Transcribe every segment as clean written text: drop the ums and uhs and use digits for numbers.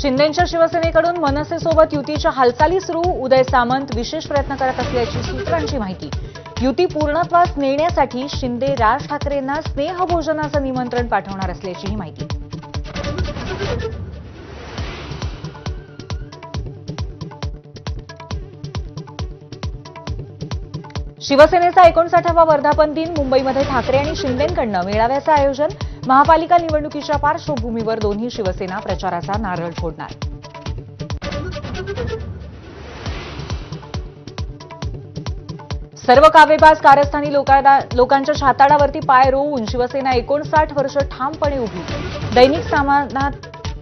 शिंदेंच्या शिवसेनेकडून मनसेसोबत युतीच्या हालचाली सुरू. उदय सामंत विशेष प्रयत्न करत असल्याची सूत्रांची माहिती. युती पूर्णत्वास नेण्यासाठी शिंदे राज ठाकरेंना स्नेहभोजनाचं निमंत्रण पाठवणार असल्याचीही माहिती. शिवसेनेचा 59वा वर्धापन दिन. मुंबईमध्ये ठाकरे आणि शिंदेंकडून मेळाव्याचं आयोजन. महापालिका निवडणुकीच्या पार्श्वभूमीवर दोन्ही शिवसेना प्रचाराचा नारळ फोडणार. सर्व कावेबाज कारस्थानी लोकांच्या छाताडावरती पाय रोवून शिवसेना 59 वर्ष ठामपणे उभी.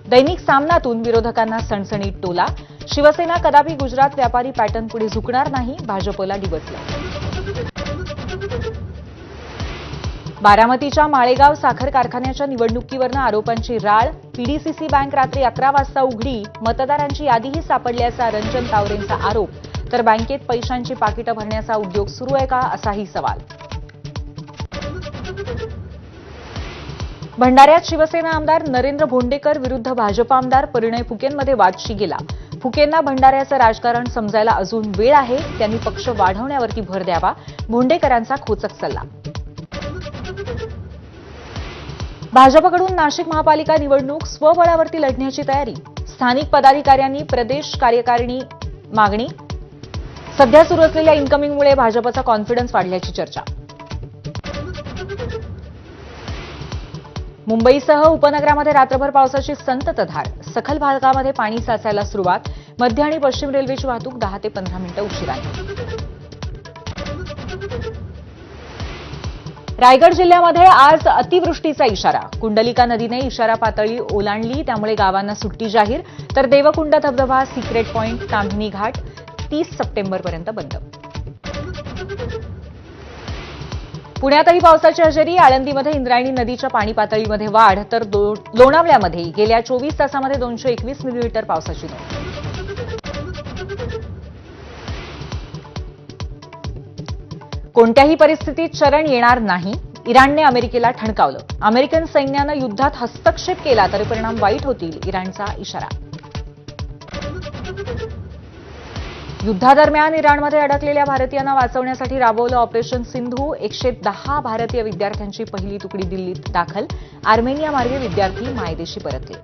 दैनिक सामनातून विरोधकांना सणसणीत टोला. शिवसेना कदापि गुजरात व्यापारी पॅटर्न पुढे झुकणार नाही. भाजपला डिवचलं. बारामतीच्या माळेगाव साखर कारखान्याच्या निवडणुकीवरनं आरोपांची राळ. पीडीसीसी बँक रात्री 11 वाजता उघडी. मतदारांची यादीही सापडल्याचा रंजन तावरेंचा आरोप. तर बँकेत पैशांची पाकिटं भरण्याचा उद्योग सुरू आहे का, असाही सवाल. भंडाऱ्यात शिवसेना आमदार नरेंद्र भोंडेकर विरुद्ध भाजप आमदार परिणय फुकेंमध्ये वाद शिगेला. फुकेंना भंडाऱ्याचं राजकारण समजायला अजून वेळ आहे. त्यांनी पक्ष वाढवण्यावरती भर द्यावा. भोंडेकरांचा खोचक सल्ला. भाजपकडून नाशिक महापालिका निवडणूक स्वबळावरती लढण्याची तयारी. स्थानिक पदाधिकाऱ्यांनी प्रदेश कार्यकारिणी मागणी. सध्या सुरू असलेल्या इन्कमिंगमुळे भाजपचा कॉन्फिडन्स वाढल्याची चर्चा. मुंबईसह उपनगरामध्ये रात्रभर पावसाची संततधार. सखल भागामध्ये पाणी साचायला सुरुवात. मध्य आणि पश्चिम रेल्वेची वाहतूक 10 ते 15 मिनिटं उशिराने. रायगड जिल्ह्यामध्ये आज अतिवृष्टीचा इशारा. कुंडलिका नदीने इशारा पातळी ओलांडली, त्यामुळे गावांना सुट्टी जाहीर. तर देवकुंड धबधबा, सिक्रेट पॉइंट, ताम्हिणी घाट 30 सप्टेंबरपर्यंत बंद. पुण्यातही पावसाची हजेरी. आळंदीमध्ये इंद्रायणी नदीच्या पाणी पातळीमध्ये वाढ. तर लोणावळ्यामध्ये गेल्या 24 तासामध्ये 221 मिलीमीटर पावसाची नोंद. कोणत्याही परिस्थितीत शरण येणार नाही. इराणने अमेरिकेला ठणकावलं. अमेरिकन सैन्यानं युद्धात हस्तक्षेप केला तर परिणाम वाईट होतील, इराणचा इशारा. युद्धादरम्यान इराणमध्ये अडकलेल्या भारतीयांना वाचवण्यासाठी राबवलं ऑपरेशन सिंधू. 110 भारतीय विद्यार्थ्यांची पहिली तुकडी दिल्लीत दाखल. आर्मेनिया मार्गे विद्यार्थी मायदेशी परतले.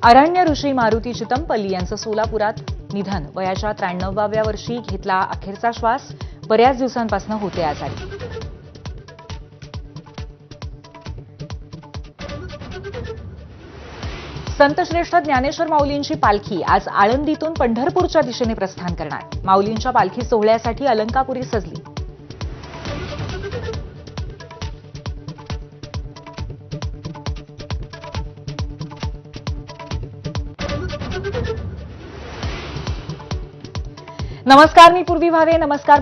अरण्य ऋषी मारुती चितमपल्ली यांचं सोलापुरात निधन. वयाच्या 93व्या वर्षी घेतला अखेरचा श्वास. बऱ्याच दिवसांपासून होते आजारी. संतश्रेष्ठ ज्ञानेश्वर माऊलींची पालखी आज आळंदीतून पंढरपूरच्या दिशेने प्रस्थान करणार. माऊलींच्या पालखी सोहळ्यासाठी अलंकापुरी सजली. नमस्कार, मी पूर्वी भावे. नमस्कार.